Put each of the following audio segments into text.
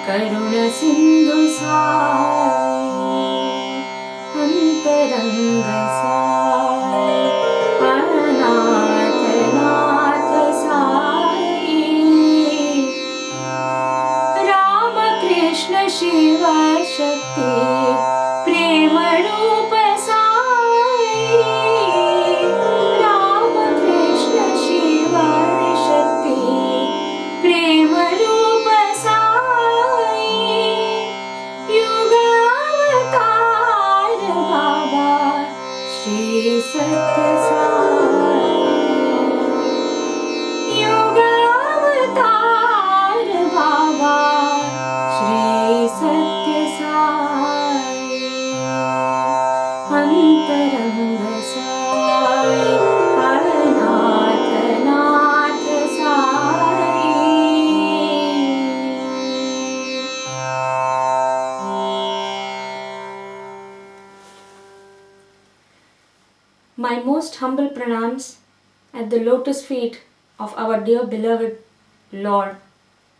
करुण सिंधु साई अंतरंग साई अनाथ नाथ साई राम कृष्ण शिव शक्ति प्रेम रूप साई राम कृष्ण शिव शक्ति प्रेम रूप साई युग अवतार बाबा श्री सत्य साई युग अवतार बाबा श्री सत्य साई अंतरंग साई अनाथ नाथ Sai. My most humble pranams at the lotus feet of our dear beloved Lord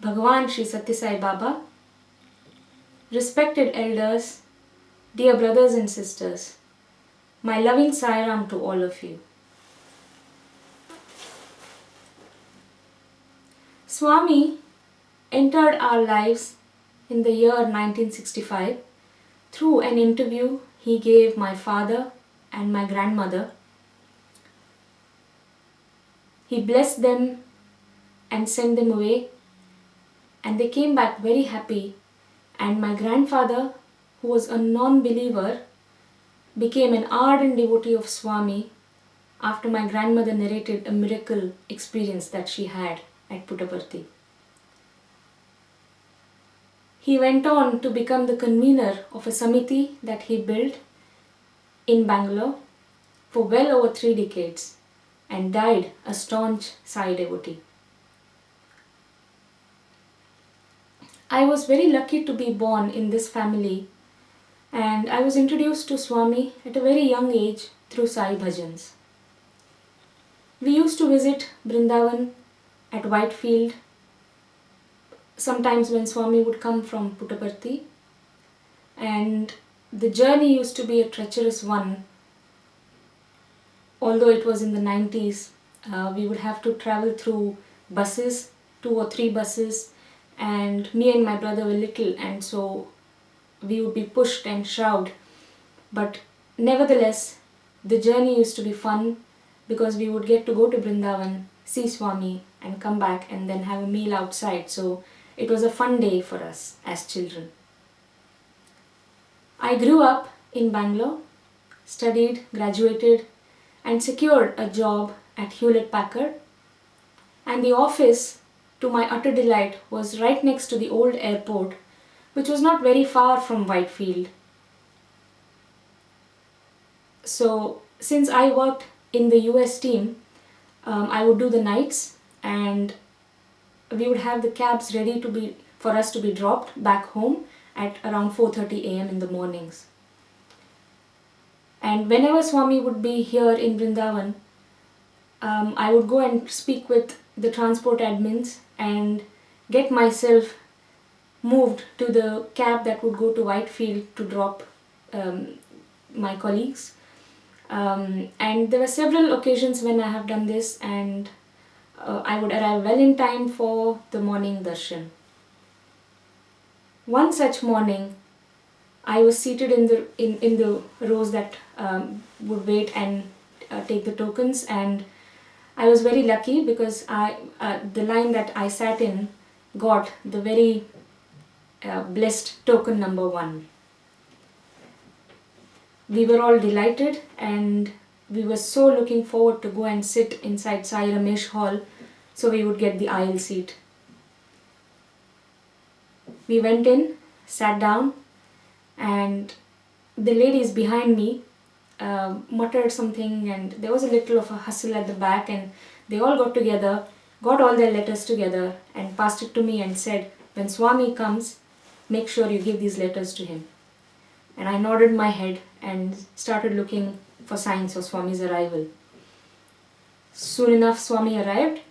Bhagawan Sri Sathya Sai Baba, respected elders, dear brothers and sisters, my loving Sairam to all of you. Swami entered our lives in the year 1965 through an interview he gave my father and my grandmother. He blessed them and sent them away, and they came back very happy, and my grandfather, who was a non-believer, became an ardent devotee of Swami after my grandmother narrated a miracle experience that she had at Puttaparthi. He went on to become the convener of a samiti that he built in Bangalore for well over 3 decades and died a staunch Sai devotee. I was very lucky to be born in this family, and I was introduced to Swami at a very young age through Sai bhajans. We used to visit Brindavan at Whitefield sometimes when Swami would come from Puttaparthi, and the journey used to be a treacherous one. Although it was in the 90s, we would have to travel through buses, 2 or 3 buses, and me and my brother were little, and so we would be pushed and shoved. But nevertheless, the journey used to be fun because we would get to go to Brindavan, see Swami, and come back and then have a meal outside. So it was a fun day for us as children. I grew up in Bangalore, studied, graduated, and secured a job at Hewlett Packard, and the office, to my utter delight, was right next to the old airport, which was not very far from Whitefield. So since I worked in the US team, I would do the nights, and we would have the cabs ready for us to be dropped back home at around 4:30 a.m. in the mornings. And whenever Swami would be here in Vrindavan, I would go and speak with the transport admins and get myself moved to the cab that would go to Whitefield to drop my colleagues. And there were several occasions when I have done this, and I would arrive well in time for the morning darshan. One such morning, I was seated in the rows that would wait and take the tokens, and I was very lucky because the line that I sat in got the very blessed token number 1. We were all delighted, and we were so looking forward to go and sit inside Sai Ramesh Hall so we would get the aisle seat. We went in, sat down, and the ladies behind me muttered something, and there was a little of a hustle at the back, and they all got together, got all their letters together and passed it to me and said, "When Swami comes, make sure you give these letters to him." And I nodded my head and started looking for signs of Swami's arrival. Soon enough, Swami arrived,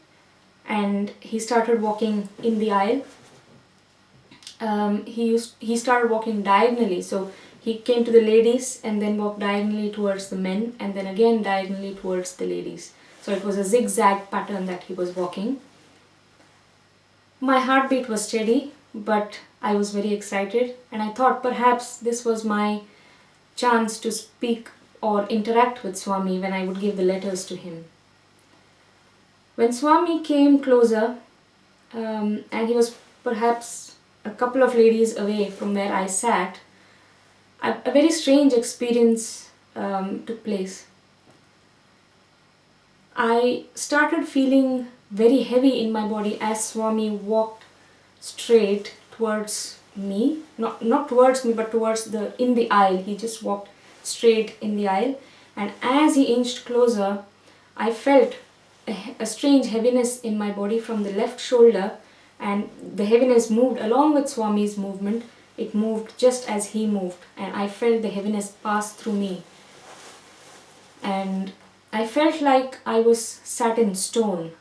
and he started walking in the aisle. he started walking diagonally. So he came to the ladies and then walked diagonally towards the men and then again diagonally towards the ladies. So it was a zigzag pattern that he was walking. My heartbeat was steady, but I was very excited, and I thought perhaps this was my chance to speak or interact with Swami when I would give the letters to him. When Swami came closer, and he was perhaps a couple of ladies away from where I sat, a very strange experience took place. I started feeling very heavy in my body as Swami walked straight towards me, not towards me but towards in the aisle. He just walked straight in the aisle, and as he inched closer, I felt a strange heaviness in my body from the left shoulder, and the heaviness moved along with Swami's movement. It moved just as he moved, and I felt the heaviness pass through me. And I felt like I was sat in stone,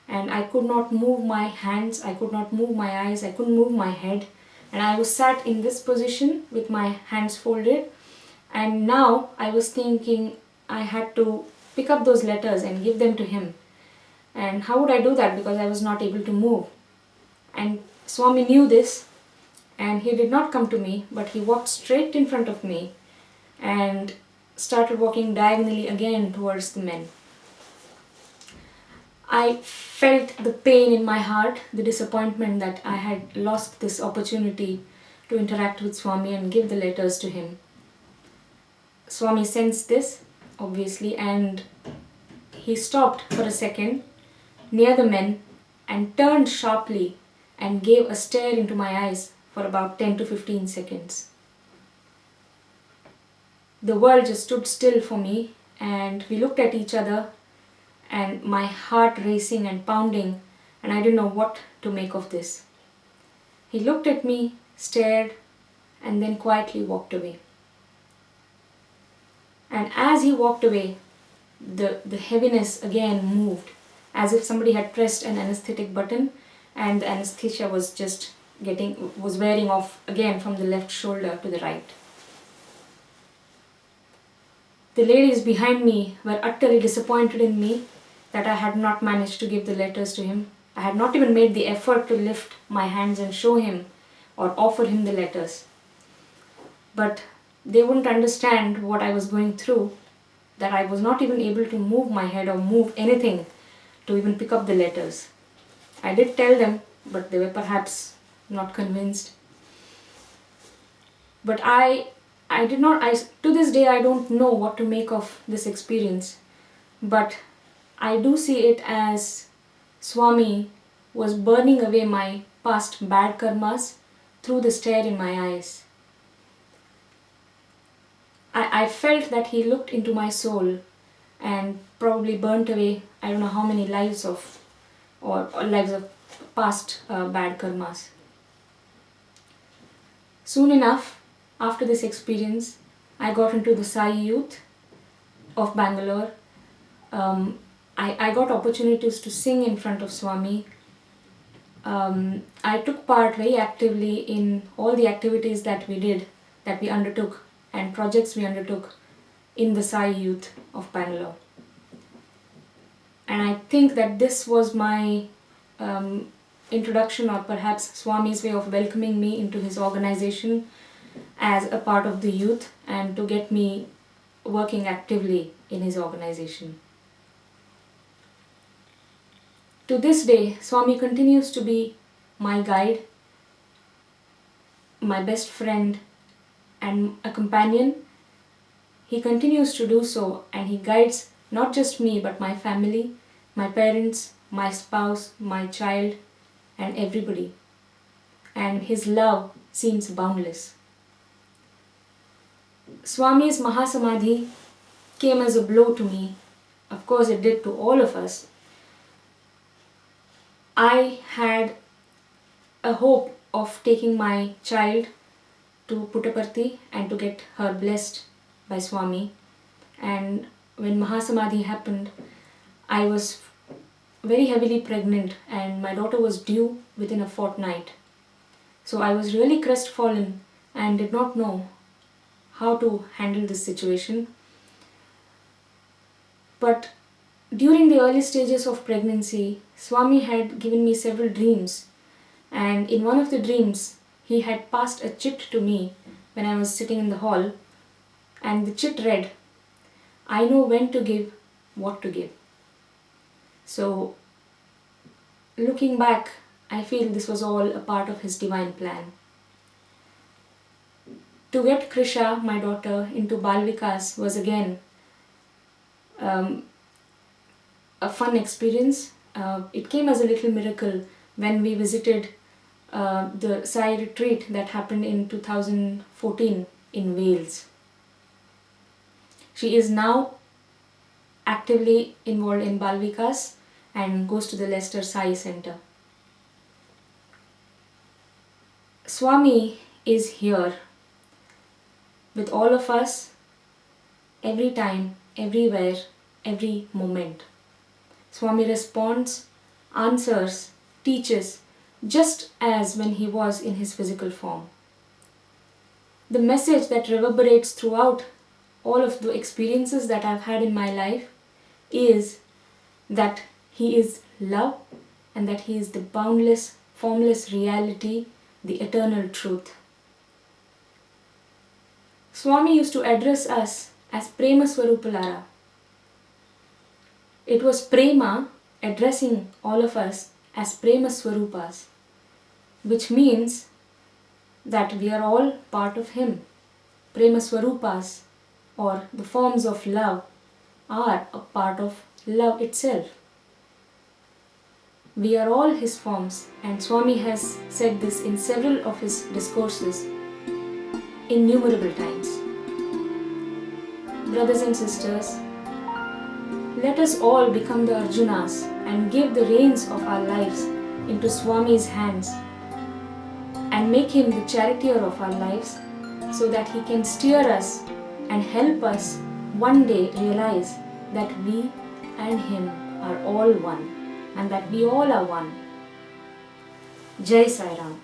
and I could not move my hands, I could not move my eyes, I couldn't move my head, and I was sat in this position with my hands folded. And now I was thinking I had to pick up those letters and give them to him. And how would I do that, because I was not able to move? And Swami knew this, and he did not come to me, but he walked straight in front of me and started walking diagonally again towards the men. I felt the pain in my heart, the disappointment that I had lost this opportunity to interact with Swami and give the letters to him. Swami sensed this, obviously, and he stopped for a second near the men and turned sharply and gave a stare into my eyes for about 10 to 15 seconds. The world just stood still for me, and we looked at each other, and my heart racing and pounding, and I didn't know what to make of this. He looked at me, stared, and then quietly walked away. And as he walked away, the heaviness again moved, as if somebody had pressed an anesthetic button and the anesthesia was wearing off again from the left shoulder to the right. The ladies behind me were utterly disappointed in me that I had not managed to give the letters to him. I had not even made the effort to lift my hands and show him or offer him the letters. But they wouldn't understand what I was going through, that I was not even able to move my head or move anything to even pick up the letters. I did tell them, but they were perhaps not convinced. But to this day I don't know what to make of this experience, but I do see it as Swami was burning away my past bad karmas through the stare in my eyes. I felt that he looked into my soul and probably burnt away I don't know how many lives of past bad karmas. Soon enough, after this experience, I got into the SAI youth of Bangalore. I got opportunities to sing in front of Swami. I took part very actively in all the activities that we undertook, and projects we undertook in the SAI youth of Bangalore. And I think that this was my introduction, or perhaps Swami's way of welcoming me into his organization as a part of the youth, and to get me working actively in his organization. To this day, Swami continues to be my guide, my best friend, and a companion. He continues to do so, and he guides not just me but my family, my parents, my spouse, my child, and everybody. And his love seems boundless. Swami's Mahasamadhi came as a blow to me. Of course it did to all of us. I had a hope of taking my child to Puttaparthi and to get her blessed by Swami. And when Mahasamadhi happened, I was very heavily pregnant, and my daughter was due within a fortnight. So I was really crestfallen and did not know how to handle this situation. But during the early stages of pregnancy, Swami had given me several dreams, and in one of the dreams, he had passed a chit to me when I was sitting in the hall, and the chit read, "I know when to give, what to give." So, looking back, I feel this was all a part of his divine plan. To get Krisha, my daughter, into Balvikas was again a fun experience. It came as a little miracle when we visited the SAI retreat that happened in 2014 in Wales. She is now actively involved in Balvikas and goes to the Leicester SAI Center. Swami is here with all of us, every time, everywhere, every moment. Swami responds, answers, teaches, just as when he was in his physical form. The message that reverberates throughout all of the experiences that I've had in my life is that he is love and that he is the boundless, formless reality, the eternal truth. Swami used to address us as Prema Swarupalara. It was Prema addressing all of us as Prema Swarupas, which means that we are all part of him. Prema Swarupas, or the forms of love, are a part of love itself. We are all his forms, and Swami has said this in several of his discourses innumerable times. Brothers and sisters, let us all become the Arjunas and give the reins of our lives into Swami's hands and make him the charioteer of our lives so that he can steer us and help us one day realize that we and him are all one and that we all are one. Jai Sai Ram.